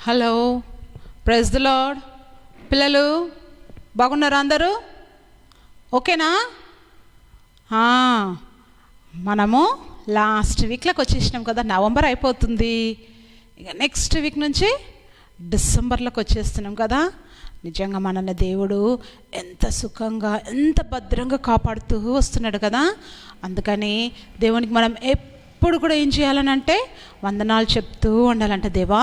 Hello, praise the lord. పిల్లలు బాగున్నారా? అందరూ ఓకేనా? మనము లాస్ట్ వీక్లోకి వచ్చేసినాం కదా. నవంబర్ అయిపోతుంది, ఇక నెక్స్ట్ వీక్ నుంచి డిసెంబర్లోకి వచ్చేస్తున్నాం కదా. నిజంగా మనల్ని దేవుడు ఎంత సుఖంగా ఎంత భద్రంగా కాపాడుతూ వస్తున్నాడు కదా. అందుకని దేవునికి మనం ఎప్పుడు కూడా ఏం చేయాలని అంటే వందనాలు చెప్తూ ఉండాలంటే, దేవా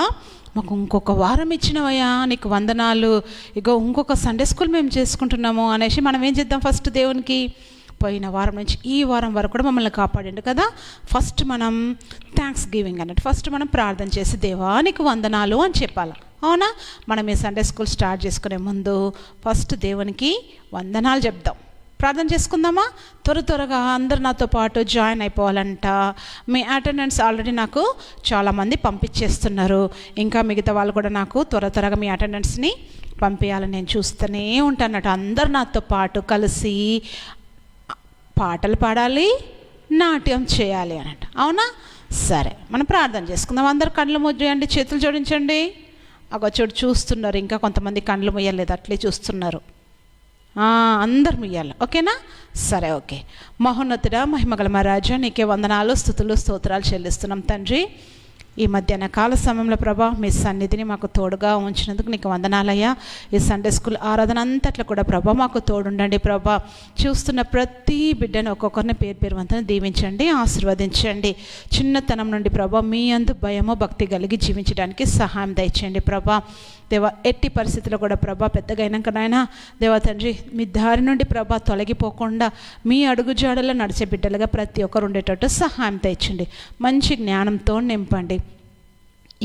మాకు ఇంకొక వారం ఇచ్చినవయ్యా, నీకు వందనాలు. ఇగో ఇంకొక సండే స్కూల్ మేము చేసుకుంటున్నాము అనేసి మనం ఏం చేద్దాం, ఫస్ట్ దేవునికి పోయిన వారం నుంచి ఈ వారం వరకు కూడా మమ్మల్ని కాపాడండు కదా. ఫస్ట్ మనం థ్యాంక్స్ గివింగ్ అన్నట్టు ఫస్ట్ మనం ప్రార్థన చేసి దేవా నీకు వందనాలు అని చెప్పాలి. అవునా? మనం ఈ సండే స్కూల్ స్టార్ట్ చేసుకునే ముందు ఫస్ట్ దేవునికి వందనాలు చెప్దాం. ప్రార్థన చేసుకుందామా? త్వరగా అందరు నాతో పాటు జాయిన్ అయిపోవాలంట. మీ అటెండెన్స్ ఆల్రెడీ నాకు చాలామంది పంపించేస్తున్నారు. ఇంకా మిగతా వాళ్ళు కూడా నాకు త్వరగా మీ అటెండెన్స్ని పంపించాలని నేను చూస్తూనే ఉంటానట. అందరు నాతో పాటు కలిసి పాటలు పాడాలి, నాట్యం చేయాలి అన్నట్టు. అవునా? సరే, మనం ప్రార్థన చేసుకుందాం. అందరు కళ్ళు మూయండి, చేతులు జోడించండి. ఒక చోటు చూస్తున్నారు, ఇంకా కొంతమంది కళ్ళు ముయ్యలేదు, అట్లే చూస్తున్నారు. అందరు ముయ్యాలి. ఓకేనా? సరే, ఓకే. మహోన్నతుడా, మహిమగల మహారాజా, నీకే వందనాలు, స్తుతులు, స్తోత్రాలు చెల్లిస్తున్నాం తండ్రి. ఈ మధ్యాహ్న కాల సమయంలో ప్రభా మీ సన్నిధిని మాకు తోడుగా ఉంచినందుకు నీకు వందనాలయ్యా. ఈ సండే స్కూల్ ఆరాధన అంతట్లో కూడా ప్రభా మాకు తోడుండండి ప్రభా. చూస్తున్న ప్రతి బిడ్డను ఒక్కొక్కరిని పేరు వంతన దీవించండి, ఆశీర్వదించండి. చిన్నతనం నుండి ప్రభా మీ యందు భయము భక్తి కలిగి జీవించడానికి సహాయం దయచేయండి ప్రభా. దేవా ఎట్టి పరిస్థితుల్లో కూడా ప్రభా పెద్దగా అయినాకనైనా దేవా తండ్రి మీ దారి నుండి ప్రభా తొలగిపోకుండా మీ అడుగుజాడలో నడిచే బిడ్డలుగా ప్రతి ఒక్కరు ఉండేటట్టు సహాయం తెచ్చండి. మంచి జ్ఞానంతో నింపండి.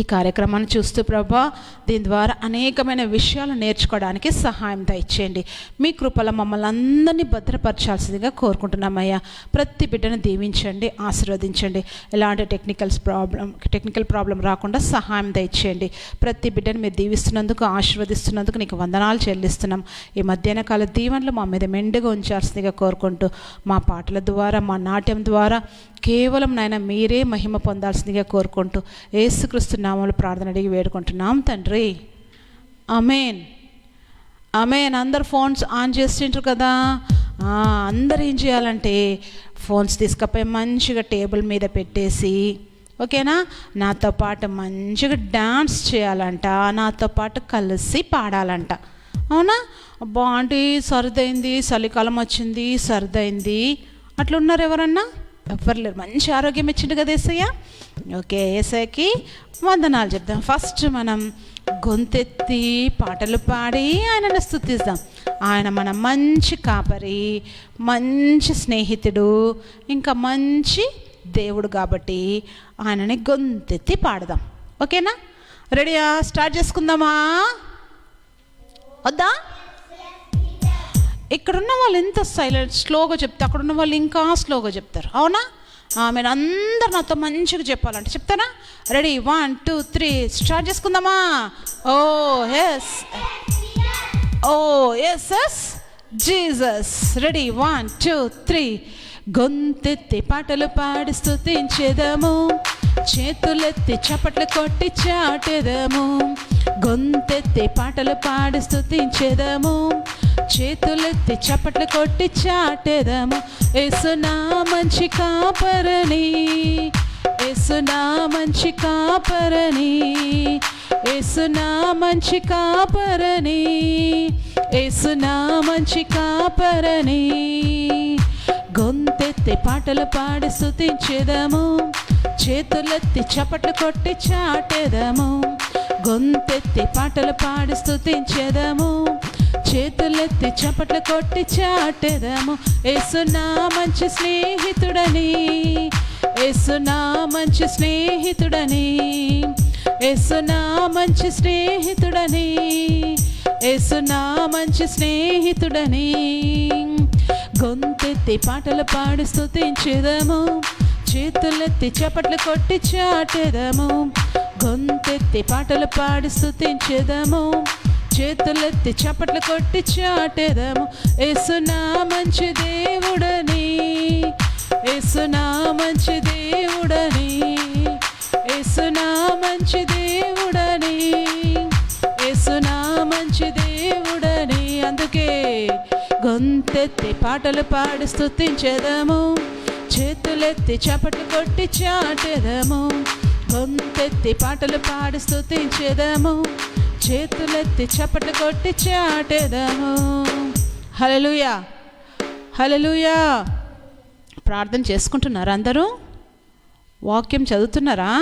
ఈ కార్యక్రమాన్ని చూస్తూ ప్రభా దీని ద్వారా అనేకమైన విషయాలు నేర్చుకోవడానికి సహాయం దయచేయండి. మీ కృపలో మమ్మల్ని అందరినీ భద్రపరచాల్సిందిగా కోరుకుంటున్నామయ్యా. ప్రతి బిడ్డను దీవించండి, ఆశీర్వదించండి. ఎలాంటి టెక్నికల్ ప్రాబ్లం రాకుండా సహాయం దయచేయండి. ప్రతి బిడ్డను మీరు దీవిస్తున్నందుకు, ఆశీర్వదిస్తున్నందుకు నీకు వందనాలు చెల్లిస్తున్నాం. ఈ మధ్యాహ్న కాల దీవెనలు మా మీద మెండుగా ఉంచాల్సిందిగా కోరుకుంటూ మా పాటల ద్వారా, మా నాట్యం ద్వారా కేవలం నాయన మీరే మహిమ పొందాల్సిందిగా కోరుకుంటూ యేసుక్రీస్తు నామములో ప్రార్థన అడిగి వేడుకుంటున్నాం తండ్రి. ఆమేన్, ఆమేన్. అందరు ఫోన్స్ ఆన్ చేస్తుంటారు కదా. అందరు ఏం చేయాలంటే ఫోన్స్ తీసుకపోయి మంచిగా టేబుల్ మీద పెట్టేసి, ఓకేనా, నాతో పాటు మంచిగా డాన్స్ చేయాలంట, నాతో పాటు కలిసి పాడాలంట. అవునా? అబ్బా ఆంటీ సరిదైంది, చలికాలం వచ్చింది, సరిదైంది అట్లా ఉన్నారు ఎవరన్నా? ఎవ్వరు లేరు. మంచి ఆరోగ్యం ఇచ్చిండు కదా యేసయ్య. ఓకే, యేసయ్యకి వందనాలు చెప్దాం. ఫస్ట్ మనం గొంతెత్తి పాటలు పాడి ఆయనను స్తుతిద్దాం. ఆయన మన మంచి కాపరి, మంచి స్నేహితుడు, ఇంకా మంచి దేవుడు కాబట్టి ఆయనని గొంతెత్తి పాడదాం. ఓకేనా? రెడీయా? స్టార్ట్ చేసుకుందామా? వద్దా? ఇక్కడున్న వాళ్ళు ఎంత స్లోగా చెప్తే అక్కడున్న వాళ్ళు ఇంకా స్లోగా చెప్తారు. అవునా? మీరు అందరు నాతో మంచిగా చెప్పాలంటే చెప్తారా? రెడీ? 1 2 3 స్టార్ట్ చేసుకుందామా? ఓ ఎస్, ఓ ఎస్ ఎస్ జీసస్. రెడీ? 1 2 3 గొంతెత్తి పాటలు పాడి స్తుతించెదము, చేతులెత్తి చప్పట్లు కొట్టి చాటెదము. గొంతెత్తి పాటలు పాడి స్తుతించెదము, చేతులెత్తి చప్పట్లు కొట్టి చాటెదము. యేసు నా మంచి కాపరని, యేసు నా మంచి కాపరని, యేసు నా మంచి కాపరని, యేసు నా మంచి కాపరని. గొంతెత్తి పాటలు పాడి స్తుతించెదము, చేతులెత్తి చప్పట్లు కొట్టి చాటెదము. గొంతెత్తి పాటలు పాడి స్తుతించెదము, చేతులెత్తి చప్పట్లు కొట్టి చాటెదము. యేసు నా మంచి స్నేహితుడని, యేసు నా మంచి స్నేహితుడని, యేసు నా మంచి స్నేహితుడని, యేసు నా మంచి స్నేహితుడని. గొంతెత్తి పాటలు పాడి స్తుతించెదము, చేతులెత్తి చప్పట్లు కొట్టి చాటెదము. గొంతెత్తి పాటలు పాడి స్తుతించెదము, చేతులెత్తి చప్పట్లు కొట్టి చాటెదము. యేసు నా మంచి దేవుడని, యేసు నా మంచి దేవుడని, యేసు నా మంచి దేవుడని, గొంతెత్తి పాటలు పాడి స్తుతించెదము, చేతులెత్తి చప్పట్లు కొట్టి చాటెదము. గొంతెత్తి పాటలు పాడి స్తుతించెదము, చేతులెత్తి చప్పట్లు కొట్టి చాటెదము. హల్లెలూయా, హల్లెలూయా. ప్రార్థన చేసుకుంటున్నారా అందరూ? వాక్యం చదువుతున్నారా?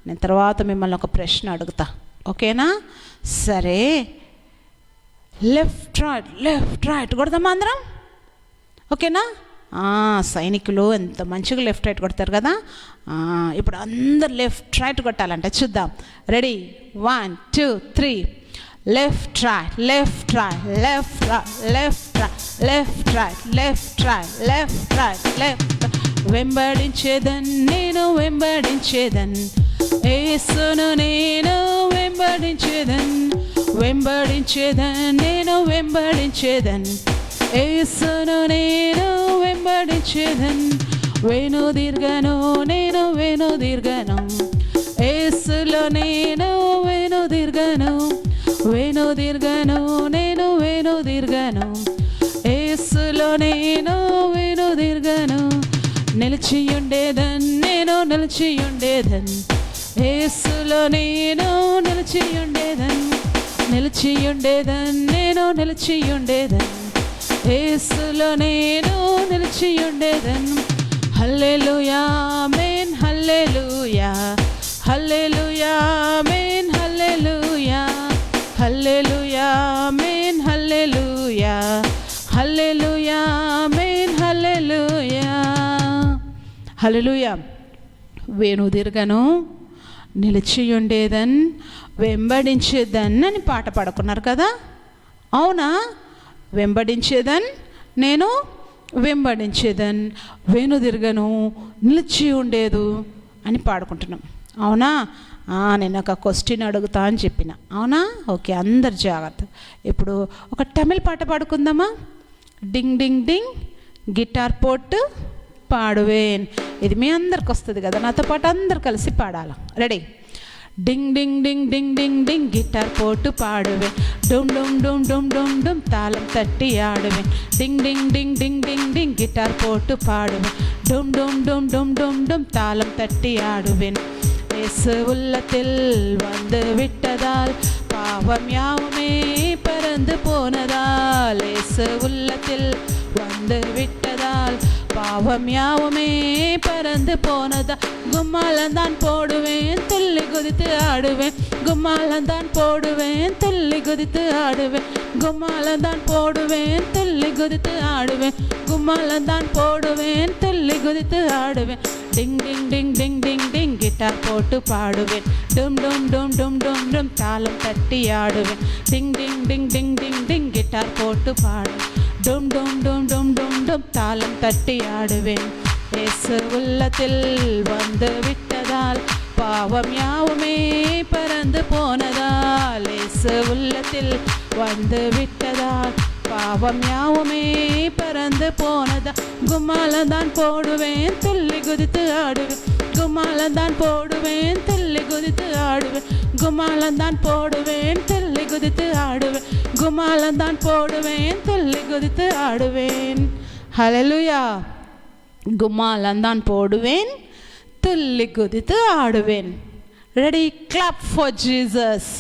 నేను తర్వాత మిమ్మల్ని ఒక ప్రశ్న అడుగుతా, ఓకేనా? సరే, లెఫ్ట్ రైట్ కొడదామా అందరం? ఓకేనా? సైనికులు ఎంత మంచిగా లెఫ్ట్ రైట్ కొడతారు కదా. ఇప్పుడు అందరు లెఫ్ట్ రైట్ కొట్టాలంటే చూద్దాం. Ready? 1 2 3. Left right left right left right left right left right left right left right left. వెంబడించేదన్ నేను వెంబడించేదన్, యేసును నేను వెంబడించేదన్. వెంబడించేదన్ నేను వెంబడించేదన్, యేసును నేను వెంబడించేదన్. వెనుదిర్గను నేను వెనుదిర్గను, యేసులో నేను వెనుదిర్గను. వెనుదిర్గను నేను వెనుదిర్గను, యేసులో నేను వెనుదిర్గను. నిలిచియుండేదన్ నేను నిలిచియుండేదన్, యేసులో నేను నిలిచియుండేదన్. నిలిచియుండేదన్ నేను నిలిచియుండేదన్, యేసులో నేను నిలిచియుండేదన్. హల్లెలూయా ఆమేన్ హల్లెలూయా, హల్లెలూయా ఆమేన్ హల్లెలూయా, హల్లెలూయా ఆమేన్ హల్లెలూయా, హల్లెలూయా ఆమేన్ హల్లెలూయా. హల్లెలూయా. వెనుదిర్గను, నిలిచియుండేదన్, వెంబడించేదన్ అని పాట పాడుకున్నారు కదా. అవునా? వెంబడించేదన్ నేను వెంబడించేదన్, వెనుదిర్గను, నిలిచి ఉండేదు అని పాడుకుంటున్నాం. అవునా? నేను ఒక క్వశ్చన్ అడుగుతా అని చెప్పిన. అవునా? ఓకే, అందరు జాగ్రత్త. ఇప్పుడు ఒక తమిళ్ పాట పాడుకుందామా? డింగ్ డింగ్ డింగ్ గిటార్ పోటు పాడువేన్. ఇది మీ అందరికి వస్తుంది కదా, నాతో పాటు అందరు కలిసి పాడాలి. రెడీ? డింగ్ డింగ్ డింగ్ డింగ్ డింగ్ డింగ్ గిటార్ పోటు పాడువేన్, డుమ్ డుమ్ డుమ్ డుమ్ డుమ్ డుమ్ తాళం తట్టి ఆడువేన్. డింగ్ డింగ్ డింగ్ డింగ్ డింగ్ డింగ్ గిటార్ పోటు பாடுவேன், டும் டும் டும் டும் டும் டும் தாளம் தட்டி ஆடுவேன். இயேசு உள்ளத்தில் வந்து விட்டதால் பாவம் யாவுமே பறந்து போனதால், இயேசு உள்ளத்தில் வந்து விட்டதால் பாவம் யாவுமே பறந்து போனதா. கும்மாளந்தான் போடுவேன் துள்ளி குதித்து ஆடுவேன், கும்மாளந்தான் போடுவேன் துள்ளி குதித்து ஆடுவேன், கும்மாளந்தான் போடுவேன் துள்ளி குதித்து ஆடுவேன், கும்மாளந்தான் போடுவேன் துள்ளி குதித்து ஆடுவேன். டிங் டிங் டிங் டிங் டிங் டிங் கிட்டார் போட்டு பாடுவேன், டும் டும் டும் டும் டும் டும் தாளம் தட்டி ஆடுவேன். டிங் டிங் டிங் டிங் டிங் டிங் கிட்டார் போட்டு பாடுவேன், டும் டும் டும் டும் டும் டும் தாளம் தட்டி ஆடுவேன். இயேசு உள்ளத்தில் வந்து விட்டதால் பாவம் யாவுமே பறந்து போனதால், இயேசு உள்ளத்தில் வந்து விட்டதால் பாவம் யாவுமே பறந்து போனதா. கும்மாளந்தான் போடுவேன் துள்ளி குதித்து ஆடுவேன், கும்மாளந்தான் போடுவேன் துள்ளி குதித்து ஆடுவேன், கும்மாளந்தான் போடுவேன் துள்ளி குதித்து ஆடுவேன், கும்மாளந்தான் போடுவேன் துள்ளி குதித்து ஆடுவேன். ஹல்லேலூயா. கும்மாளந்தான் போடுவேன் துள்ளி குதித்து ஆடுவேன். Ready? Clap for Jesus.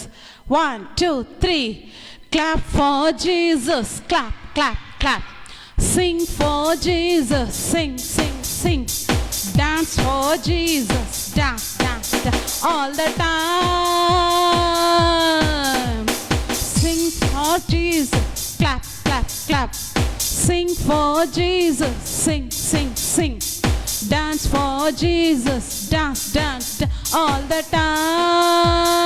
1 2 3. Clap for Jesus, clap, clap, clap. Sing for Jesus, sing, sing, sing. Dance for Jesus, dance, dance, dance. All the time. Sing for Jesus, clap, clap, clap. Sing for Jesus, sing, sing, sing. Dance for Jesus, dance, dance, dance. All the time.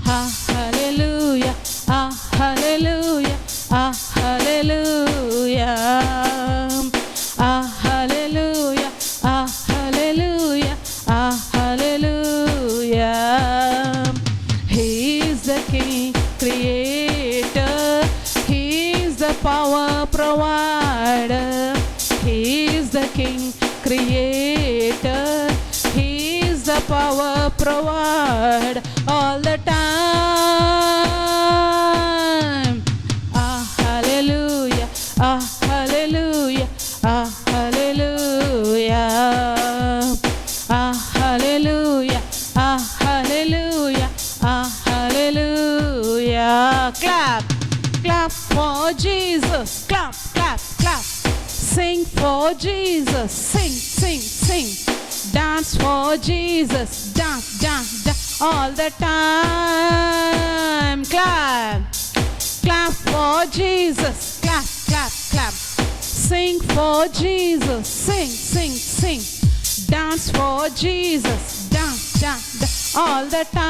Ha. Hallelujah, ah hallelujah, ah hallelujah, ah hallelujah, ah hallelujah, ah hallelujah. He is the King, Creator, He is the power provider. He is the King, Creator, He is the power provider. All the time. Ah hallelujah. Jesus. Sing, sing, sing. Dance for Jesus. Dance, dance, dance all the time. Clap. Clap for Jesus. Clap, clap, clap. Sing for Jesus. Sing, sing, sing. Dance for Jesus. Dance, dance, dance all the time.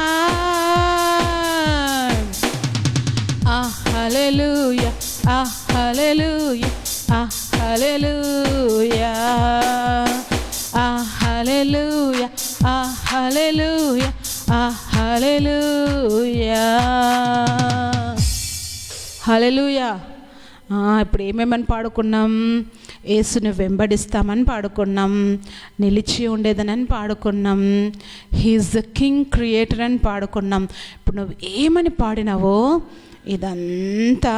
Ah, hallelujah. Ah, hallelujah. Ah, hallelujah. Ah, hallelujah. Ah, hallelujah. Ah, hallelujah. హల్లెలూయా. ఇప్పుడు ఏమేమని పాడుకున్నాం? యేసుని వెంబడిస్తామని పాడుకున్నాం, నిలిచి ఉండేదనని పాడుకున్నాం, he's the king creator అని పాడుకున్నాం. ఇప్పుడు నువ్వు ఏమని పాడినావో ఇదంతా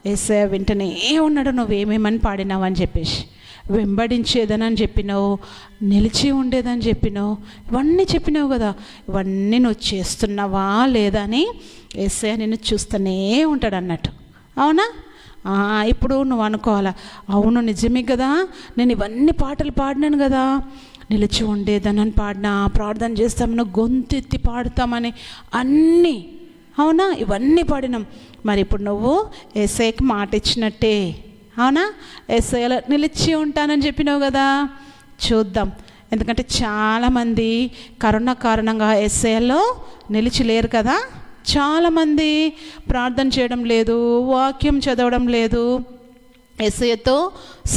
యేసయ్య వింటనే ఉన్నాడు. నువ్వేమేమని పాడినావు అని చెప్పేసి, వెంబడించేదనని చెప్పినావు, నిలిచి ఉండేదని చెప్పినావు, ఇవన్నీ చెప్పినావు కదా. ఇవన్నీ నువ్వు చేస్తున్నావా లేదా అని యేసయ్య నిన్ను చూస్తూనే ఉంటాడు అన్నట్టు. అవునా? ఇప్పుడు నువ్వు అనుకోవాలా, అవును నిజమే కదా, నేను ఇవన్నీ పాటలు పాడినాను కదా, నిలిచి ఉండేదనని పాడినా, ప్రార్థన చేస్తామని గొంతెత్తి పాడుతామని అన్నీ, అవునా, ఇవన్నీ పాడినాం. మరి ఇప్పుడు నువ్వు యేసయ్యకి మాట ఇచ్చినట్టే, అవునా? యేసయ్యలో నిలిచి ఉంటానని చెప్పినావు కదా. చూద్దాం. ఎందుకంటే చాలామంది కరోనా కారణంగా యేసయ్యలో నిలిచి లేరు కదా. చాలామంది ప్రార్థన చేయడం లేదు, వాక్యం చదవడం లేదు, యేసయ్యతో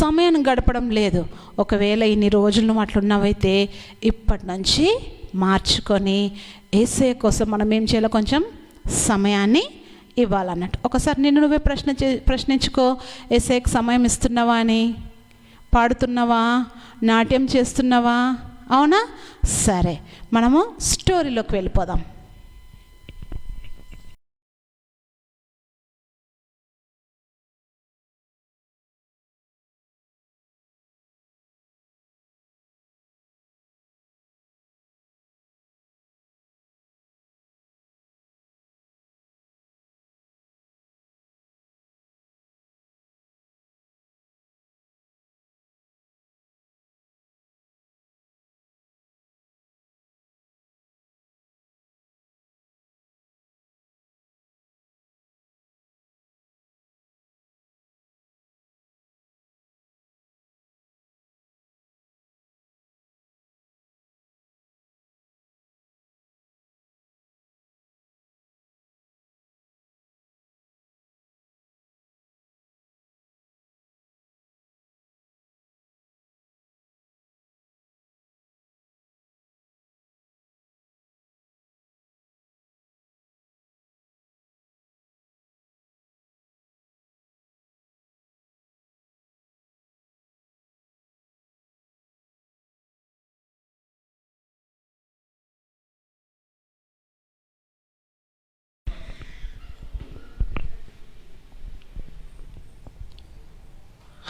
సమయాన్ని గడపడం లేదు. ఒకవేళ ఇన్ని రోజులు నువ్వు అట్లున్నావైతే ఇప్పటి నుంచి మార్చుకొని యేసయ్య కోసం మనం ఏం చేయాలో కొంచెం సమయాన్ని ఇవ్వాలన్నట్టు. ఒకసారి నిన్ను నువ్వే ప్రశ్నించుకో, యేసయ్యకి సమయం ఇస్తున్నావా అని, పాడుతున్నావా, నాట్యం చేస్తున్నావా? అవునా? సరే, మనము స్టోరీలోకి వెళ్ళిపోదాం.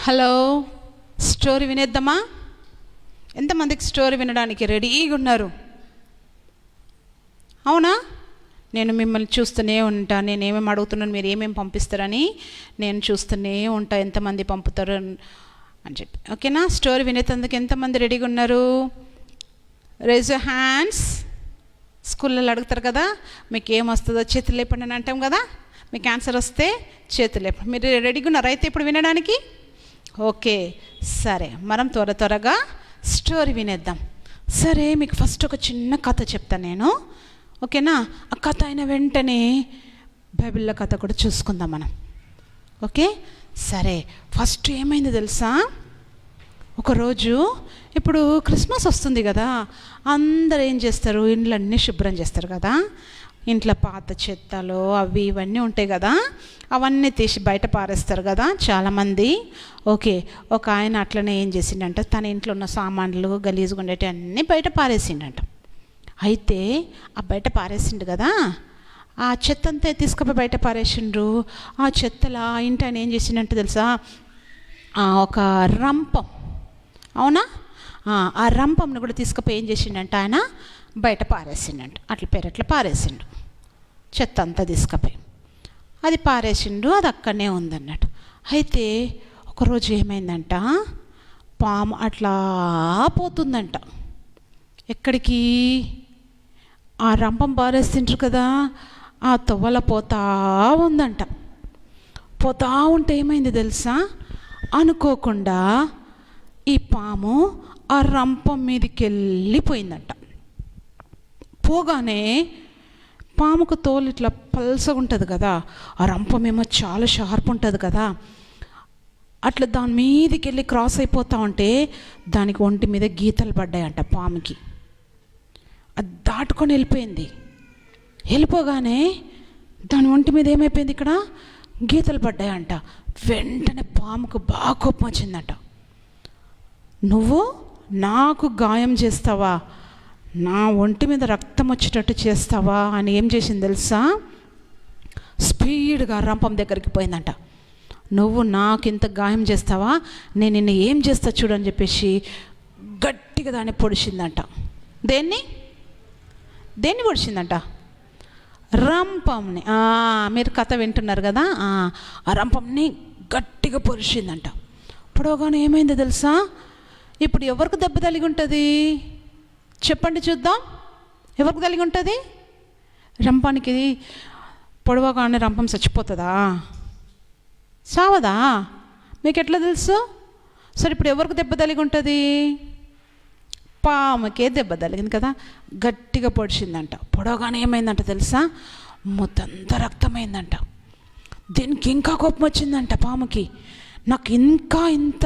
హలో, స్టోరీ వినేద్దామా? ఎంతమందికి స్టోరీ వినడానికి రెడీగా ఉన్నారు? అవునా? నేను మిమ్మల్ని చూస్తూనే ఉంటా, నేను ఏమేమి అడుగుతున్నాను, మీరు ఏమేమి పంపిస్తారని నేను చూస్తూనే ఉంటా, ఎంతమంది పంపుతారు అని చెప్పి. ఓకేనా? స్టోరీ వినేందుకు ఎంతమంది రెడీగా ఉన్నారు? Raise your hands. స్కూల్లో అడుగుతారు కదా, మీకు ఏమొస్తుందో చేతులు లేపండి అని అంటాం కదా. మీకు ఆన్సర్ వస్తే చేతులు లేపండి. మీరు రెడీగా ఉన్నారు అయితే ఇప్పుడు వినడానికి? ఓకే, సరే, మనం త్వరగా స్టోరీ వినేద్దాం. సరే, మీకు ఫస్ట్ ఒక చిన్న కథ చెప్తాను నేను, ఓకేనా? ఆ కథ అయిన వెంటనే బైబిల్లో కథ కూడా చూసుకుందాం మనం. ఓకే, సరే. ఫస్ట్ ఏమైంది తెలుసా? ఒకరోజు, ఇప్పుడు క్రిస్మస్ వస్తుంది కదా, అందరు ఏం చేస్తారు, ఇండ్లన్నీ శుభ్రం చేస్తారు కదా. ఇంట్లో పాత చెత్తలు అవి ఇవన్నీ ఉంటాయి కదా, అవన్నీ తీసి బయట పారేస్తారు కదా చాలామంది. ఓకే, ఒక ఆయన అట్లనే ఏం చేసిండంట, తన ఇంట్లో ఉన్న సామాన్లు గలీజుగా ఉండేవి అన్నీ బయట పారేసిండంట. అయితే ఆ బయట పారేసిండు కదా, ఆ చెత్త అంతా తీసుకుపోయి బయట పారేసిండ్రు. ఆ చెత్తల ఆ ఇంటి ఆయన ఏం చేసిండంటే తెలుసా, ఒక రంపం, అవునా, ఆ రంపంను కూడా తీసుకుపోయి ఏం చేసిండంట, ఆయన బయట పారేసిండంట. అట్లా పెరట్లా పారేసిండు, చెత్త అంతా తీసుకుపోయి అది పారేసిండు. అది అక్కడనే ఉందన్నట్టు. అయితే ఒకరోజు ఏమైందంట, పాము అట్లా పోతుందంట. ఎక్కడికి? ఆ రంపం పారేస్తుంటారు కదా, ఆ తొవ్వల పోతా ఉందంట. పోతా ఉంటే ఏమైంది తెలుసా? అనుకోకుండా ఈ పాము ఆ రంపం మీదకి వెళ్ళిపోయిందంట. పోగానే పాముకు తోలు ఇట్లా పల్సగా ఉంటుంది కదా, ఆ రంపం ఏమో చాలా షార్ప్ ఉంటుంది కదా, అట్లా దాని మీదకి వెళ్ళి క్రాస్ అయిపోతా ఉంటే దానికి ఒంటి మీద గీతలు పడ్డాయంట పాముకి. అది దాటుకొని వెళ్ళిపోయింది. వెళ్ళిపోగానే దాని ఒంటి మీద ఏమైపోయింది, ఇక్కడ గీతలు పడ్డాయంట. వెంటనే పాముకు బాగా కోపం వచ్చిందంట. నువ్వు నాకు గాయం చేస్తావా, నా ఒంటి మీద రక్తం వచ్చేటట్టు చేస్తావా అని ఏం చేసింది తెలుసా? స్పీడ్గా రంపం దగ్గరికి పోయిందంట. నువ్వు నాకు ఇంత గాయం చేస్తావా, నేను నిన్ను ఏం చేస్తా చూడని చెప్పేసి గట్టిగా దాన్ని పొడిచిందంట. దేన్ని పొడిచిందంట? రంపంని. మీరు కథ వింటున్నారు కదా, ఆ రంపంని గట్టిగా పొడిచిందంట. పొడవగానే ఏమైందో తెలుసా? ఇప్పుడు ఎవరికి దెబ్బ తగిలి ఉంటుంది చెప్పండి చూద్దాం. ఎవరికి తగిలి ఉంటుంది? రంపానికి. పొడవగానే రంపం చచ్చిపోతుందా? సావదా? మీకు ఎట్లా తెలుసు? సరే ఇప్పుడు ఎవరికి దెబ్బ తగిలి ఉంటుంది? పాముకే దెబ్బ తగిలింది కదా, గట్టిగా పొడిచిందంట. పొడవగానే ఏమైందంట తెలుసా? మొత్తంతా రక్తమైందంట. దీనికి ఇంకా కోపం వచ్చిందంట పాముకి. నాకు ఇంకా ఇంత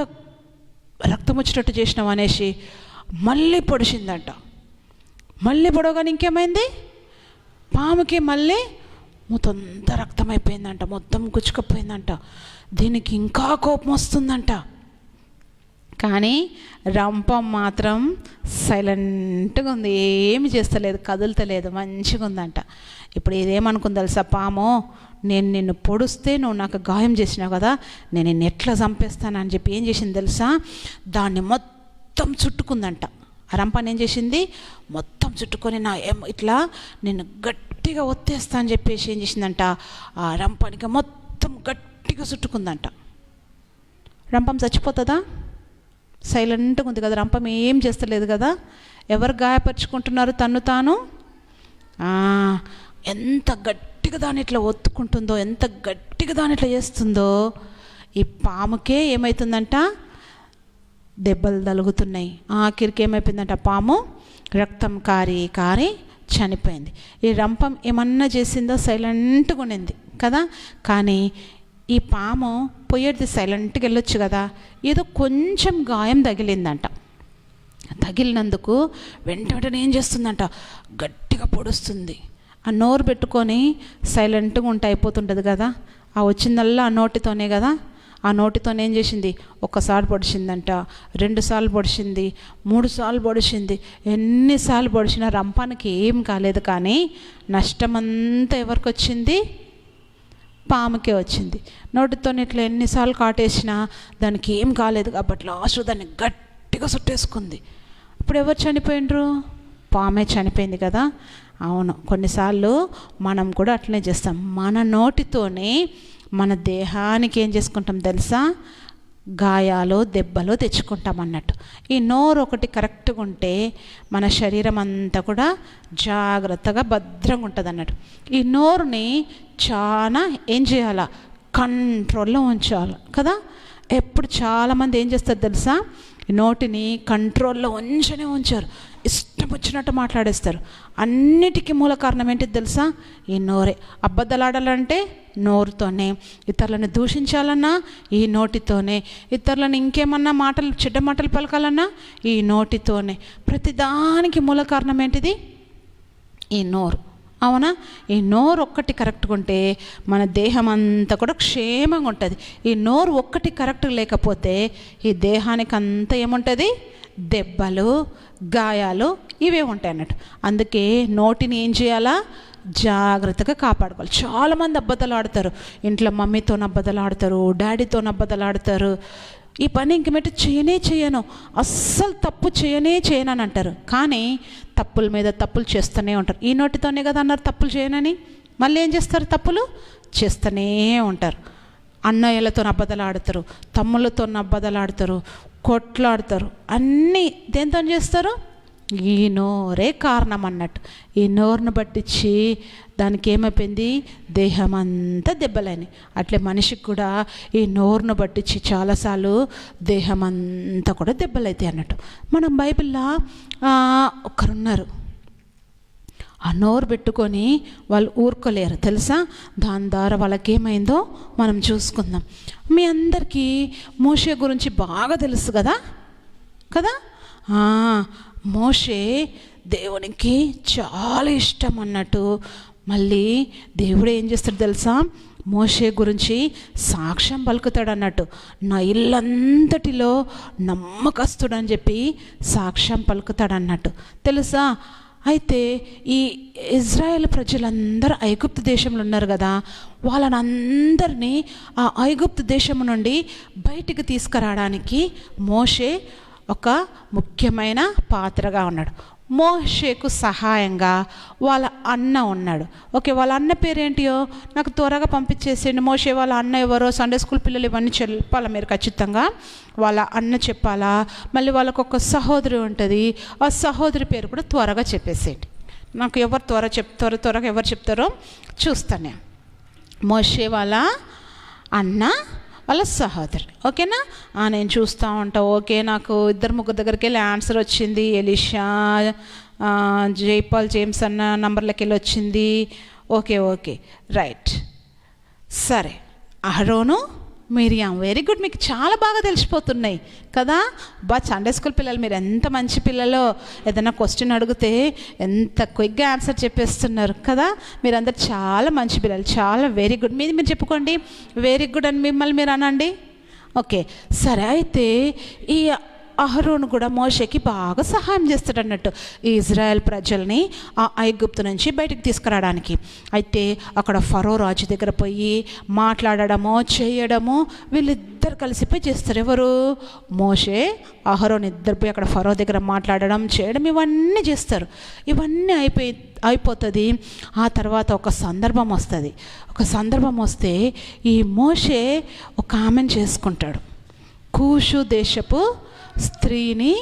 రక్తం వచ్చేటట్టు చేసినావు అనేసి మళ్ళీ పొడిచిందంట. మళ్ళీ పొడవగానే ఇంకేమైంది? పాముకి మళ్ళీ మొత్తంతా రక్తం అయిపోయిందంట, మొత్తం గుచ్చుకుపోయిందంట. దీనికి ఇంకా కోపం వస్తుందంట. కానీ రంపం మాత్రం సైలెంట్గా ఉంది, ఏమి చేస్తలేదు, కదులుతలేదు, మంచిగా ఉందంట. ఇప్పుడు ఇదేమనుకుంది తెలుసా? పాము, నేను నిన్ను పొడిస్తే నువ్వు నాకు గాయం చేసినావు కదా, నేను నిన్ను ఎట్లా చంపేస్తానని చెప్పి ఏం చేసింది తెలుసా? దాన్ని మొత్తం చుట్టుకుందంట. ఆ రంపాన్ని ఏం చేసింది? మొత్తం చుట్టుకొని ఇట్లా నిన్ను గట్టిగా ఒత్తేస్తా అని చెప్పేసి ఏం చేసిందంట? ఆ రంపానికి మొత్తం గట్టిగా చుట్టుకుందంట. రంపం చచ్చిపోతుందా? సైలెంట్గా ఉంది కదా, రంపం ఏం చేస్తలేదు కదా. ఎవరు గాయపరుచుకుంటున్నారు తన్ను తాను? ఎంత గట్టిగా దాన్ని ఇట్లా ఒత్తుకుంటుందో, ఎంత గట్టిగా దాన్ని ఇట్లా చేస్తుందో, ఈ పాముకే ఏమవుతుందంట? దెబ్బలు తలుగుతున్నాయి. ఆఖరికి ఏమైపోయిందంట? పాము రక్తం కారి కారి చనిపోయింది. ఈ రంపం ఏమన్నా చేసిందో? సైలెంట్గా ఉండింది కదా. కానీ ఈ పాము పోయేది సైలెంట్గా వెళ్ళొచ్చు కదా, ఏదో కొంచెం గాయం తగిలిందంట. తగిలినందుకు వెంటనే ఏం చేస్తుందంట? గట్టిగా పొడుస్తుంది. ఆ నోరు పెట్టుకొని సైలెంట్గా ఉంటే అయిపోతుంటుంది కదా. ఆ వచ్చిందల్లా ఆ నోటితోనే కదా. ఆ నోటితోనే ఏం చేసింది? ఒక్కసారి పొడిచిందంట, 2 సార్లు పొడిచింది, 3 సార్లు పొడిచింది. ఎన్నిసార్లు పొడిచినా రంపానికి ఏం కాలేదు. కానీ నష్టమంతా ఎవరికి వచ్చింది? పాముకే వచ్చింది. నోటితో ఇట్లా ఎన్నిసార్లు కాటేసినా దానికి ఏం కాలేదు కాబట్టి లాస్ట్ దాన్ని గట్టిగా చుట్టేసుకుంది. ఇప్పుడు ఎవరు చనిపోయినరు? పామే చనిపోయింది కదా. అవును, కొన్నిసార్లు మనం కూడా అట్లనే చేస్తాం. మన నోటితోనే మన దేహానికి ఏం చేసుకుంటాం తెలుసా? గాయాలు దెబ్బలు తెచ్చుకుంటాం అన్నట్టు. ఈ నోరు ఒకటి కరెక్ట్గా ఉంటే మన శరీరం అంతా కూడా జాగ్రత్తగా భద్రంగా ఉంటుంది అన్నట్టు. ఈ నోరుని చాలా ఏం చేయాలా? కంట్రోల్లో ఉంచాలి కదా. ఎప్పుడు చాలామంది ఏం చేస్తారు తెలుసా? ఈ నోటిని కంట్రోల్లో ఉంచారు, ఇష్టం వచ్చినట్టు మాట్లాడేస్తారు. అన్నిటికీ మూల కారణం ఏంటిది తెలుసా? ఈ నోరే. అబద్ధాలాడాలంటే నోరుతోనే, ఇతరులను దూషించాలన్నా ఈ నోటితోనే, ఇతరులను ఇంకేమన్నా మాటలు చెడ్డ మాటలు పలకాలన్నా ఈ నోటితోనే. ప్రతిదానికి మూల కారణం ఏంటిది? ఈ నోరు. అవునా? ఈ నోరు ఒక్కటి కరెక్ట్గా ఉంటే మన దేహం అంతా కూడా క్షేమంగా ఉంటుంది. ఈ నోరు ఒక్కటి కరెక్ట్ లేకపోతే ఈ దేహానికి అంతా ఏముంటుంది? దెబ్బలు, గాయాలు ఇవే ఉంటాయి అన్నట్టు. అందుకే నోటిని ఏం చేయాలా? జాగ్రత్తగా కాపాడుకోవాలి. చాలామంది అబద్ధాలు ఆడతారు. ఇంట్లో మమ్మీతో అబద్ధాలు ఆడతారు, డాడీతో అబద్ధాలు ఆడతారు. ఈ పని ఇంకమేటి చేయను, అస్సలు తప్పు చేయను అని అంటారు. కానీ తప్పుల మీద తప్పులు చేస్తూనే ఉంటారు. ఈ నోటితోనే కదా అన్నారు తప్పులు చేయనని, మళ్ళీ ఏం చేస్తారు? తప్పులు చేస్తూనే ఉంటారు. అన్నయ్యలతో అబద్ధాలు ఆడతారు, తమ్ముళ్ళతో అబద్ధాలు ఆడతారు, కొట్లాడతారు, అన్నీ దేంతో చేస్తారు? ఈ నోరే కారణం అన్నట్టు. ఈ నోరును పట్టించి దానికి ఏమైపోయింది? దేహం అంతా దెబ్బలైనవి. అట్లే మనిషికి కూడా ఈ నోరును పట్టించి చాలాసార్లు దేహం అంతా కూడా దెబ్బలైతాయి అన్నట్టు. మనం బైబిల్లో ఒకరున్నారు, ఆ నోరు పెట్టుకొని వాళ్ళు ఊరుకోలేరు తెలుసా. దాని ద్వారా వాళ్ళకి ఏమైందో మనం చూసుకుందాం. మీ అందరికీ మోషే గురించి బాగా తెలుసు కదా కదా. మోషే దేవునికి చాలా ఇష్టం అన్నట్టు. మళ్ళీ దేవుడు ఏం చేస్తాడు తెలుసా? మోషే గురించి సాక్ష్యం పలుకుతాడు అన్నట్టు. నా ఇల్లంతటిలో నమ్మకస్తుడు అని చెప్పి సాక్ష్యం పలుకుతాడు అన్నట్టు తెలుసా. అయితే ఈ ఇజ్రాయేల్ ప్రజలందరూ ఐగుప్తు దేశంలో ఉన్నారు కదా, వాళ్ళని అందరినీ ఆ ఐగుప్తు దేశం నుండి బయటికి తీసుకురావడానికి మోషే ఒక ముఖ్యమైన పాత్రగా ఉన్నాడు. మోషేకు సహాయంగా వాళ్ళ అన్న ఉన్నాడు. ఓకే, వాళ్ళ అన్న పేరేంటియో నాకు త్వరగా పంపించేసేయండి. మోషే వాళ్ళ అన్న ఎవరో, సండే స్కూల్ పిల్లలు ఇవన్నీ చెప్పాలా మీరు ఖచ్చితంగా. వాళ్ళ అన్న చెప్పాలా. మళ్ళీ వాళ్ళకు ఒక సహోదరి ఉంటుంది, ఆ సహోదరి పేరు కూడా త్వరగా చెప్పేసేయండి. నాకు ఎవరు త్వరగా ఎవరు చెప్తారో చూస్తాను. మోషే వాళ్ళ అన్న, వాళ్ళ సహోదరి. ఓకేనా? నేను చూస్తూ ఉంటా. ఓకే, నాకు 2-3 దగ్గరికి వెళ్ళి ఆన్సర్ వచ్చింది. ఎలీషా, జైపాల్, జేమ్స్ అన్న నంబర్లకి వెళ్ళి వచ్చింది. Okay right. సరే, అహరోను, మిరియాం, వెరీ గుడ్. మీకు చాలా బాగా తెలిసిపోతున్నాయి కదా. సండే స్కూల్ పిల్లలు మీరు ఎంత మంచి పిల్లలో. ఏదైనా క్వశ్చన్ అడిగితే ఎంత క్విక్గా ఆన్సర్ చెప్పేస్తున్నారు కదా. మీరందరూ చాలా మంచి పిల్లలు, చాలా వెరీ గుడ్. మీరు చెప్పుకోండి వెరీ గుడ్ అని మిమ్మల్ని మీరు అనండి. ఓకే సరే. అయితే ఈ అహరోను కూడా మోషేకి బాగా సహాయం చేస్తాడు అన్నట్టు, ఈ ఇజ్రాయెల్ ప్రజల్ని ఆ ఐగుప్తు నుంచి బయటికి తీసుకురావడానికి. అయితే అక్కడ ఫరో రాజు దగ్గర పోయి మాట్లాడడమో చేయడమో వీళ్ళిద్దరు కలిసిపోయి చేస్తారు. ఎవరు? మోషే, అహరోను ఇద్దరు పోయి అక్కడ ఫరో దగ్గర మాట్లాడడం చేయడం ఇవన్నీ చేస్తారు. ఇవన్నీ అయిపోతుంది. ఆ తర్వాత ఒక సందర్భం వస్తుంది. ఒక సందర్భం వస్తే ఈ మోషే ఒక ఆమెను చేసుకుంటాడు. కూషు దేశపు స్త్రీని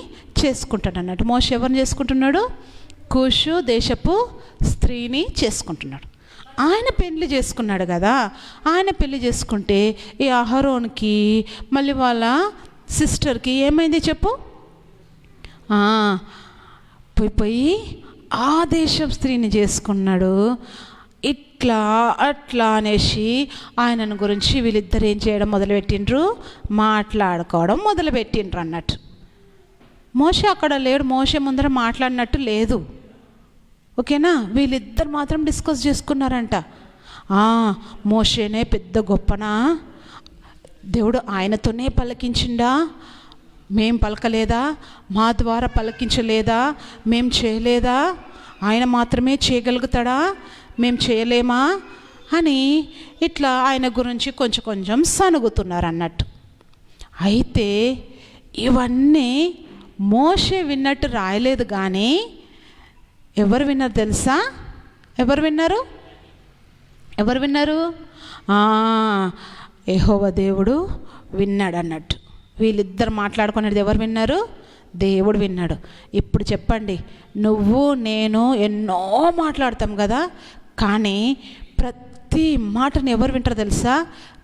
చేసుకుంటాడు అన్నట్టు. మోషే ఎవరిని చేసుకుంటున్నాడు? కూషు దేశపు స్త్రీని చేసుకుంటున్నాడు. ఆయన పెళ్లి చేసుకున్నాడు కదా. ఆయన పెళ్లి చేసుకుంటే ఈ అహరోన్కి మళ్ళీ వాళ్ళ సిస్టర్కి ఏమైంది చెప్పు? పోయి ఆ దేశం స్త్రీని చేసుకున్నాడు. ఇట్లా అట్లా అనేసి ఆయనను గురించి వీళ్ళిద్దరు ఏం చేయడం మొదలుపెట్టిండ్రు? మాట్లాడుకోవడం మొదలుపెట్టిండ్రు అన్నట్టు. మోషే అక్కడ లేడు, మోషే ముందర మాట్లాడినట్టు లేదు. ఓకేనా? వీళ్ళిద్దరు మాత్రం డిస్కస్ చేసుకున్నారంట. మోషేనే పెద్ద గొప్పనా, దేవుడు ఆయనతోనే పలికించిండా, మేం పలకలేదా, మా ద్వారా పలికించలేదా, మేం చేయలేదా, ఆయన మాత్రమే చేయగలుగుతాడా, మేం చేయలేమా అని ఇట్లా ఆయన గురించి కొంచెం సనుగుతున్నారు అన్నట్టు. అయితే ఇవన్నీ మోషే విన్నట్టు రాయలేదు, కానీ ఎవరు విన్నారు తెలుసా? ఎవరు విన్నారు? యెహోవా దేవుడు విన్నాడు అన్నట్టు. వీళ్ళిద్దరు మాట్లాడుకునేది ఎవరు విన్నారు? దేవుడు విన్నాడు. ఇప్పుడు చెప్పండి, నువ్వు నేను ఎన్నో మాట్లాడతాం కదా, కానీ ప్రతి మాటను ఎవరు వింటారో తెలుసా?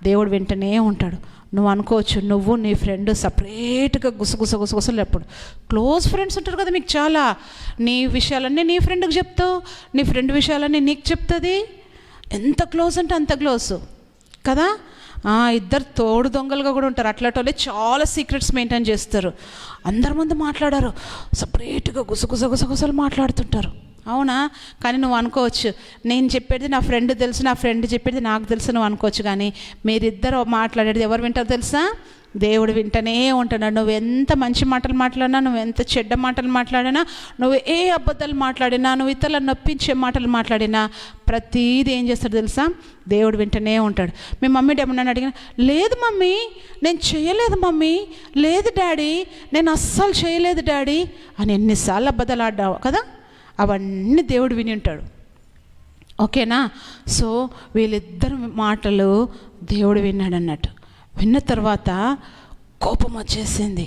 దేవుడు వింటనే ఉంటాడు. నువ్వు అనుకోవచ్చు, నువ్వు నీ ఫ్రెండ్ సపరేట్గా గుసగుసలు ఎప్పుడు క్లోజ్ ఫ్రెండ్స్ ఉంటారు కదా మీకు చాలా. నీ విషయాలన్నీ నీ ఫ్రెండ్కి చెప్తావు, నీ ఫ్రెండ్ విషయాలన్నీ నీకు చెప్తుంది. ఎంత క్లోజ్ అంటే అంత క్లోజ్ కదా. ఇద్దరు తోడు దొంగలుగా కూడా ఉంటారు. అట్లాంటి చాలా సీక్రెట్స్ మెయింటైన్ చేస్తారు. అందరి ముందు మాట్లాడారు, సపరేట్గా గుసగుసలు మాట్లాడుతుంటారు. అవునా? కానీ నువ్వు అనుకోవచ్చు, నేను చెప్పేది నా ఫ్రెండ్ తెలుసు, నా ఫ్రెండ్ చెప్పేది నాకు తెలుసు నువ్వు అనుకోవచ్చు. కానీ మీరిద్దరు మాట్లాడేది ఎవరు వింటారు తెలుసా? దేవుడు వింటనే ఉంటున్నాడు. నువ్వు ఎంత మంచి మాటలు మాట్లాడినా, నువ్వు ఎంత చెడ్డ మాటలు మాట్లాడినా, నువ్వు ఏ అబద్ధాలు మాట్లాడినా, నువ్వు ఇతరులను నొప్పించే మాటలు మాట్లాడినా, ప్రతీది ఏం చేస్తాడు తెలుసా? దేవుడు వింటనే ఉంటాడు. మీ మమ్మీ ఏమన్నా అడిగినా, లేదు మమ్మీ నేను చేయలేదు, మమ్మీ లేదు డాడీ నేను అస్సలు చేయలేదు డాడీ అని ఎన్నిసార్లు అబద్ధాలు ఆడ్డావు కదా, అవన్నీ దేవుడు విని ఉంటాడు. ఓకేనా? సో వీళ్ళిద్దరు మాటలు దేవుడు విన్నాడు అన్నట్టు. విన్న తర్వాత కోపం వచ్చేసింది.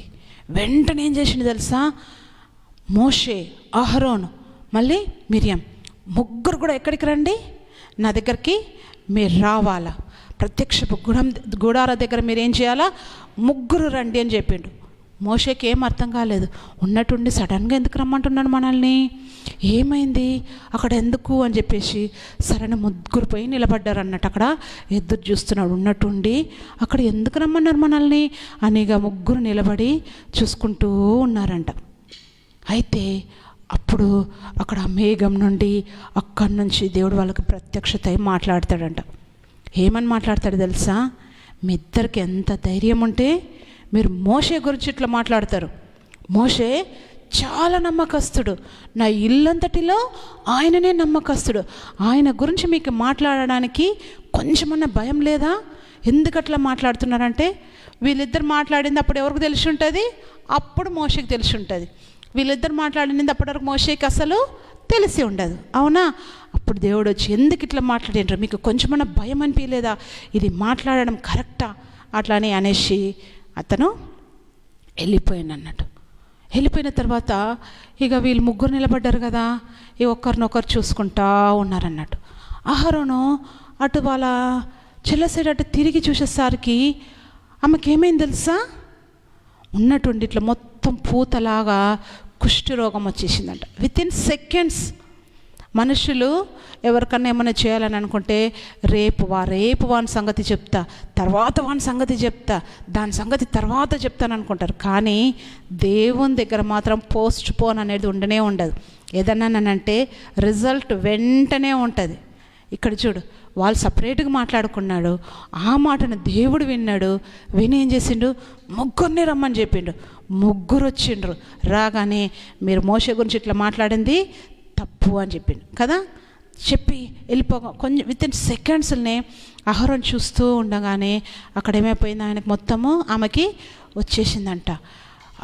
వెంటనే ఏం చేసిండు తెలుసా? మోషే, అహరోను, మళ్ళీ మిరియం ముగ్గురు కూడా ఎక్కడికి రండి, నా దగ్గరికి మీరు రావాలా, ప్రత్యక్షపు గుడార దగ్గర మీరు ఏం చేయాలా, ముగ్గురు రండి అని చెప్పిండు. మోషేకి ఏం అర్థం కాలేదు. ఉన్నట్టుండి సడన్గా ఎందుకు రమ్మంటున్నాడు మనల్ని, ఏమైంది అక్కడ ఎందుకు అని చెప్పేసి సరైన ముగ్గురు పోయి నిలబడ్డారు అన్నట్టు. అక్కడ ఎదురు చూస్తున్నాడు. ఉన్నట్టుండి అక్కడ ఎందుకు రమ్మన్నారు మనల్ని అనిగా ముగ్గురు నిలబడి చూసుకుంటూ ఉన్నారంట. అయితే అప్పుడు అక్కడ మేఘం నుండి అక్కడి నుంచి దేవుడు వాళ్ళకి ప్రత్యక్షత అయి మాట్లాడతాడంట. ఏమని మాట్లాడతాడు తెలుసా? మీ ఇద్దరికి ఎంత ధైర్యం ఉంటే మీరు మోషే గురించి ఇట్లా మాట్లాడతారు. మోషే చాలా నమ్మకస్తుడు, నా ఇల్లంతటిలో ఆయననే నమ్మకస్తుడు, ఆయన గురించి మీకు మాట్లాడడానికి కొంచెమన్నా భయం లేదా? ఎందుకు అట్లా మాట్లాడుతున్నారంటే, వీళ్ళిద్దరు మాట్లాడింది అప్పుడు ఎవరికి తెలిసి ఉంటుంది? అప్పుడు మోషేకి తెలిసి ఉంటుంది. వీళ్ళిద్దరు మాట్లాడింది అప్పటివరకు మోషేకి అసలు తెలిసి ఉండదు, అవునా? అప్పుడు దేవుడు వచ్చి ఎందుకు ఇట్లా మాట్లాడినరు, మీకు కొంచెమన్నా భయం అనిపించలేదా, ఇది మాట్లాడడం కరెక్టా అట్లా అని అనేసి అతను వెళ్ళిపోయాను అన్నట్టు. వెళ్ళిపోయిన తర్వాత ఇక వీళ్ళు ముగ్గురు నిలబడ్డారు కదా, ఈ ఒక్కరినొకరు చూసుకుంటా ఉన్నారన్నట్టు. అహరోను అటు వాళ్ళ చెల్ల సైడ్ అటు తిరిగి చూసేసరికి ఆమెకి ఏమైంది తెలుసా? ఉన్నట్టుండి ఇట్లా మొత్తం పూతలాగా కుష్టి రోగం వచ్చేసిందంట. Within seconds. మనుషులు ఎవరికన్నా ఏమైనా చేయాలని అనుకుంటే రేపు వాని సంగతి చెప్తా, తర్వాత వాని సంగతి చెప్తా, దాని సంగతి తర్వాత చెప్తాను అనుకుంటారు. కానీ దేవుని దగ్గర మాత్రం పోస్ట్ పోన్ అనేది ఉండనే ఉండదు. ఏదన్నానంటే రిజల్ట్ వెంటనే ఉంటుంది. ఇక్కడ చూడు, వాళ్ళు సపరేట్గా మాట్లాడుకున్నాడు, ఆ మాటను దేవుడు విన్నాడు. విని ఏం చేసిండు? ముగ్గురిని రమ్మని చెప్పిండు. ముగ్గురు వచ్చిండ్రు. రాగానే మీరు మోషే గురించి ఇట్లా మాట్లాడింది తప్పు అని చెప్పిండు కదా. చెప్పి వెళ్ళిపోగా కొంచెం వితిన్ సెకండ్స్నే అహరోన్ చూస్తూ ఉండగానే అక్కడ ఏమైపోయింది, ఆయనకు మొత్తము ఆమెకి వచ్చేసిందంట.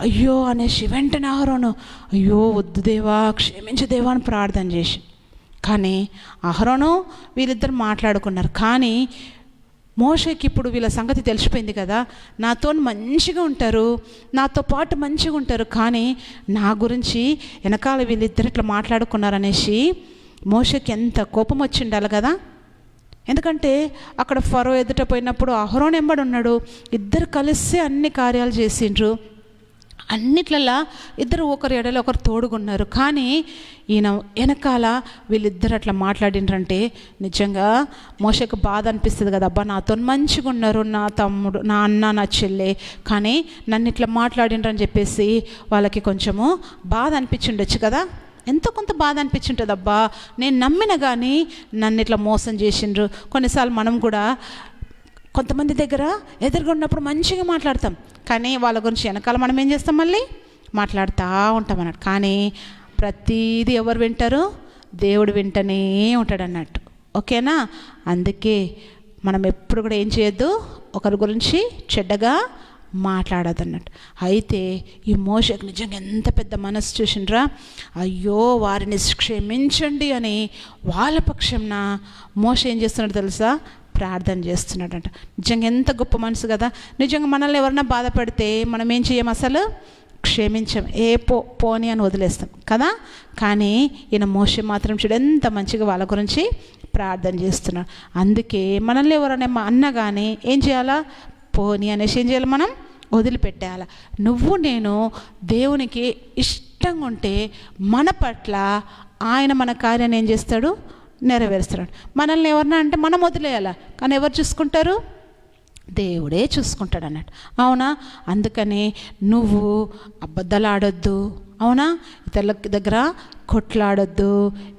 అయ్యో అనేసి వెంటనే అహరోను అయ్యో వద్దు దేవా, క్షమించు దేవా అని ప్రార్థన చేసి. కానీ అహరోను వీళ్ళిద్దరు మాట్లాడుకున్నారు. కానీ మోషేకి ఇప్పుడు వీళ్ళ సంగతి తెలిసిపోయింది కదా, నాతో మంచిగా ఉంటారు, నాతో పాటు మంచిగా ఉంటారు, కానీ నా గురించి వెనకాల వీళ్ళిద్దరు ఇట్లా మాట్లాడుకున్నారనేసి మోషేకి ఎంత కోపం వచ్చి ఉండాలి కదా. ఎందుకంటే అక్కడ ఫరో ఎదుట పోయినప్పుడు అహరోను ఎంబడి ఉన్నాడు, ఇద్దరు కలిసి అన్ని కార్యాలు చేసిండ్రు, అన్నిట్లలా ఇద్దరు ఒకరి ఎడలో ఒకరు తోడుగున్నారు. కానీ ఈయన వెనకాల వీళ్ళిద్దరు అట్లా మాట్లాడినరంటే నిజంగా మోషేకు బాధ అనిపిస్తుంది కదా. అబ్బా నాతో మంచిగా ఉన్నారు, నా తమ్ముడు, నా అన్న, నా చెల్లె, కానీ నన్ను ఇట్లా మాట్లాడినరని చెప్పేసి వాళ్ళకి కొంచెము బాధ అనిపించుండొచ్చు కదా. ఎంతో కొంత బాధ అనిపించుంటుంది. అబ్బా నేను నమ్మిన కానీ నన్ను ఇట్లా మోసం చేసిండ్రు. కొన్నిసార్లు మనం కూడా కొంతమంది దగ్గర ఎదురుగా ఉన్నప్పుడు మంచిగా మాట్లాడతాం, కానీ వాళ్ళ గురించి వెనకాల మనం ఏం చేస్తాం, మళ్ళీ మాట్లాడుతూ ఉంటాం అన్నట్టు. కానీ ప్రతిదీ ఎవరు వింటారు? దేవుడు వింటనే ఉంటాడు అన్నట్టు. ఓకేనా? అందుకే మనం ఎప్పుడు కూడా ఏం చేయొద్దు, ఒకరి గురించి చెడ్డగా మాట్లాడదు అన్నట్టు. అయితే ఈ మోషేకు నిజంగా ఎంత పెద్ద మనసు చూసిండ్రా, అయ్యో వారిని క్షమించండి అని వాళ్ళ పక్షంన మోషే ఏం చేస్తున్నాడు తెలుసా? ప్రార్థన చేస్తున్నాడంట. నిజంగా ఎంత గొప్ప మనసు కదా. నిజంగా మనల్ని ఎవరన్నా బాధ పెడితే మనం ఏం చేయం, అసలు క్షమించం, పోని అని వదిలేస్తాం కదా. కానీ ఈయన మోషే మాత్రం చూడు ఎంత మంచిగా వాళ్ళ గురించి ప్రార్థన చేస్తున్నాడు. అందుకే మనల్ని ఎవరైనా అన్నా కానీ ఏం చేయాలా? పోని అనేసి ఏం చేయాలి? మనం వదిలిపెట్టేయాలి. నువ్వు నేను దేవునికి ఇష్టంగా ఉంటే మన పట్ల ఆయన మన కార్యాన్ని ఏం చేస్తాడు? నెరవేరుస్తాడు. మనల్ని ఎవరన్నా అంటే మనం వదిలేయాల, కానీ ఎవరు చూసుకుంటారు? దేవుడే చూసుకుంటాడు అన్నట్టు. అవునా? అందుకని నువ్వు అబద్ధాలు ఆడొద్దు, అవునా? ఇతరుల దగ్గర కొట్లాడొద్దు,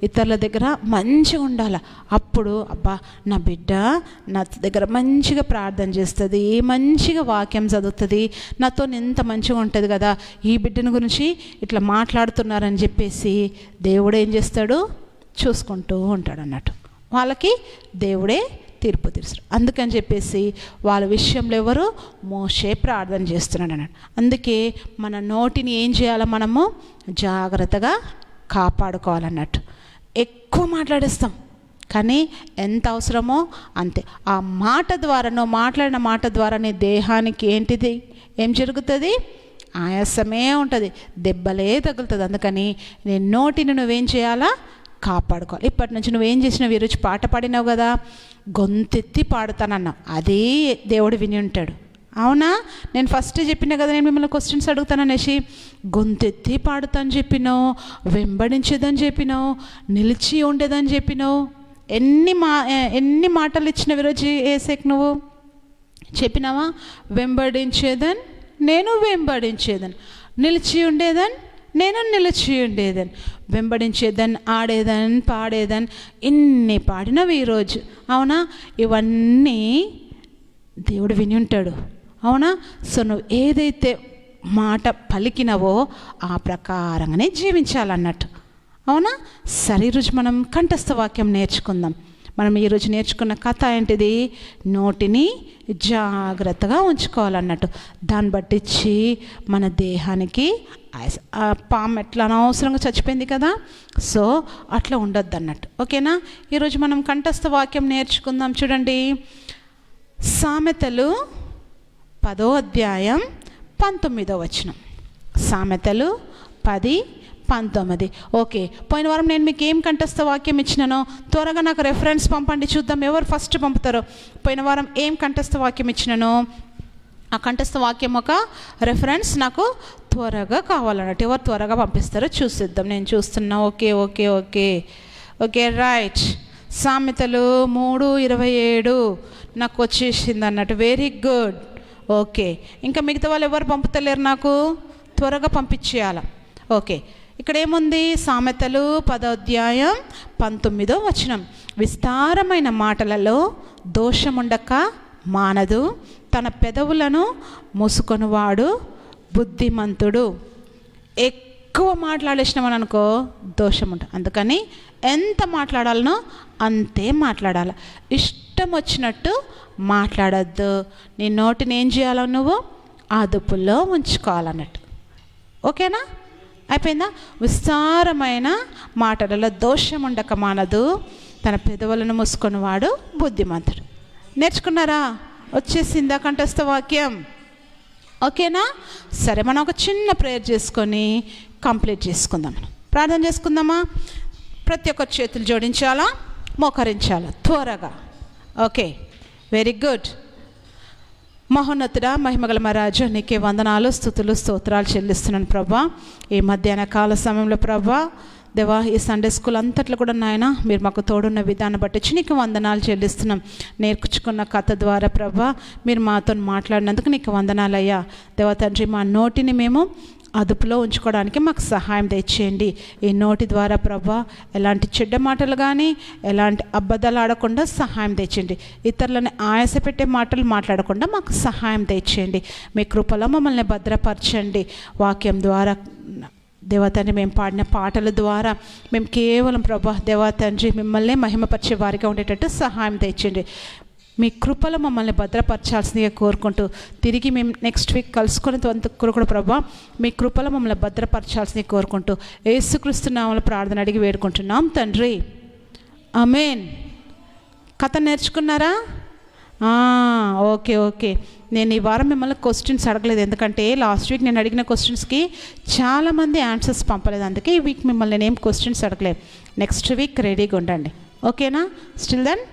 ఇతరుల దగ్గర మంచిగా ఉండాలి. అప్పుడు అబ్బా నా బిడ్డ నా దగ్గర మంచిగా ప్రార్థన చేస్తుంది, మంచిగా వాక్యం చదువుతుంది, నాతో ఎంత మంచిగా ఉంటుంది కదా, ఈ బిడ్డను గురించి ఇట్లా మాట్లాడుతున్నారని చెప్పేసి దేవుడు ఏం చేస్తాడు? చూసుకుంటూ ఉంటాడు అన్నట్టు. వాళ్ళకి దేవుడే తీర్పు తీరుస్తాడు. అందుకని చెప్పేసి వాళ్ళ విషయంలో ఎవరు? మోషే ప్రార్థన చేస్తున్నాడు అన్నట్టు. అందుకే మన నోటిని ఏం చేయాలో మనము జాగ్రత్తగా కాపాడుకోవాలన్నట్టు. ఎక్కువ మాట్లాడేస్తాం, కానీ ఎంత అవసరమో అంతే. ఆ మాట ద్వారానో మాట్లాడిన మాట ద్వారా నీ దేహానికి ఏంటిది ఏం జరుగుతుంది? ఆయాసమే ఉంటుంది, దెబ్బలే తగులుతుంది. అందుకని నీ నోటిని నువ్వేం చేయాలా? కాపాడుకోవాలి. ఇప్పటి నుంచి నువ్వేం చేసినావు? ఈరోజు పాట పాడినావు కదా, గొంతెత్తి పాడుతానన్నావు, అదే దేవుడు విని ఉంటాడు. అవునా? నేను ఫస్ట్ చెప్పినా కదా, నేను మిమ్మల్ని క్వశ్చన్స్ అడుగుతాననేసి. గొంతెత్తి పాడుతాను చెప్పినావు, వెంబడించేదని చెప్పినావు, నిలిచి ఉండేదని చెప్పినావు. ఎన్ని మాటలు ఇచ్చినవి ఈరోజు ఏసేకు నువ్వు చెప్పినావా? వెంబడించేదని, నేను వెంబడించేదని, నిలిచి ఉండేదని, నేను నిలిచి ఉండేదని, వెంబడించేదని, ఆడేదని, పాడేదని, ఇన్ని పాడినవి ఈరోజు. అవునా? ఇవన్నీ దేవుడు విని ఉంటాడు. అవునా? సో నువ్వు ఏదైతే మాట పలికినవో ఆ ప్రకారంగానే జీవించాలన్నట్టు. అవునా? సరే, ఈరోజు మనం కంఠస్థ వాక్యం నేర్చుకుందాం. మనం ఈరోజు నేర్చుకున్న కథ ఏంటిది? నోటిని జాగ్రత్తగా ఉంచుకోవాలన్నట్టు. దాన్ని బట్టించి మన దేహానికి పాము ఎట్లా అనవసరంగా చచ్చిపోయింది కదా, సో అట్లా ఉండొద్దు అన్నట్టు. ఓకేనా? ఈరోజు మనం కంఠస్థ వాక్యం నేర్చుకుందాం. చూడండి, సామెతలు 10వ అధ్యాయం 19వ వచనం. సామెతలు 10:19. ఓకే, పోయిన వారం నేను మీకు ఏం కంఠస్థ వాక్యం ఇచ్చినానో త్వరగా నాకు రెఫరెన్స్ పంపండి, చూద్దాం ఎవరు ఫస్ట్ పంపుతారో. పోయిన వారం ఏం కంఠస్థ వాక్యం ఇచ్చినానో ఆ కంఠస్థ వాక్యం ఒక రెఫరెన్స్ నాకు త్వరగా కావాలన్నట్టు. ఎవరు త్వరగా పంపిస్తారో చూసిద్దాం. నేను చూస్తున్నా. Okay okay okay okay right. సామెతలు 3:27 నాకు వచ్చేసింది అన్నట్టు. Very good. ఓకే, ఇంకా మిగతా వాళ్ళు ఎవరు పంపుతలేరు, నాకు త్వరగా పంపించేయాల. ఓకే, ఇక్కడ ఏముంది? సామెతలు 10వ అధ్యాయం 19వ వచనం. విస్తారమైన మాటలలో దోషముండక మానదు, తన పెదవులను మూసుకొనివాడు బుద్ధిమంతుడు. ఎక్కువ మాట్లాడేసినామని అనుకో దోషం ఉంటుంది. అందుకని ఎంత మాట్లాడాలనో అంతే మాట్లాడాలి. ఇష్టం వచ్చినట్టు మాట్లాడద్దు. నీ నోటిని ఏం చేయాలో నువ్వు అదుపులో ఉంచుకోవాలన్నట్టు. ఓకేనా? అయిపోయిందా? విస్తారమైన మాటలలో దోషం ఉండక మానదు, తన పెదవులను మూసుకొని వాడు బుద్ధిమంతుడు. నేర్చుకున్నారా? వచ్చేసిందా కంఠస్థ వాక్యం? ఓకేనా? సరే, మనం ఒక చిన్న ప్రేయర్ చేసుకొని కంప్లీట్ చేసుకుందాం. మనం ప్రార్థన చేసుకుందామా? ప్రతి ఒక్కరి చేతులు జోడించాలా, మోకరించాలా త్వరగా. Okay, very good. మహోన్నతుడా, మహిమగల మహారాజు, నీకే వందనాలు, స్తుతులు, స్తోత్రాలు చెల్లిస్తున్నాను ప్రభా. ఈ మధ్యాహ్న కాల సమయంలో ప్రభా దేవా, ఈ సండే స్కూల్ అంతట్లో కూడా నాయన మీరు మాకు తోడున్న విధానం బట్టి నీకు వందనాలు చెల్లిస్తున్నాం. నేర్చుకున్న కథ ద్వారా ప్రభా మీరు మాతో మాట్లాడినందుకు నీకు వందనాలు అయ్యా. దేవా తండ్రి, మా నోటిని మేము అదుపులో ఉంచుకోవడానికి మాకు సహాయం తెచ్చేయండి. ఈ నోటి ద్వారా ప్రభా ఎలాంటి చెడ్డ మాటలు కానీ ఎలాంటి అబద్ధాలు ఆడకుండా సహాయం తెచ్చేయండి. ఇతరులని ఆయాస పెట్టే మాటలు మాట్లాడకుండా మాకు సహాయం తెచ్చేయండి. మీ కృపలో మమ్మల్ని భద్రపరచండి. వాక్యం ద్వారా దేవతండ్రి మేము పాడిన పాటల ద్వారా మేము కేవలం ప్రభా దేవతండ్రి మిమ్మల్ని మహిమపరిచే వారిగా ఉండేటట్టు సహాయం తెచ్చండి. మీ కృపలో మమ్మల్ని భద్రపరచాల్సిందిగా కోరుకుంటూ తిరిగి మేము నెక్స్ట్ వీక్ కలుసుకునేంత కూడా ప్రభా మీ కృపలో మమ్మల్ని భద్రపరచాల్సిందిగా కోరుకుంటూ యేసుక్రీస్తు నామములో ప్రార్థన అడిగి వేడుకుంటున్నాం తండ్రి, ఆమేన్. కథ నేర్చుకున్నారా? Okay okay. నేను ఈ వారం మిమ్మల్ని క్వశ్చన్స్ అడగలేదు, ఎందుకంటే లాస్ట్ వీక్ నేను అడిగిన క్వశ్చన్స్కి చాలామంది ఆన్సర్స్ పంపలేదు. అందుకే ఈ వీక్ మిమ్మల్ని నేనేం క్వశ్చన్స్ అడగలేదు. నెక్స్ట్ వీక్ రెడీగా ఉండండి. ఓకేనా? Still then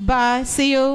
bye, see you.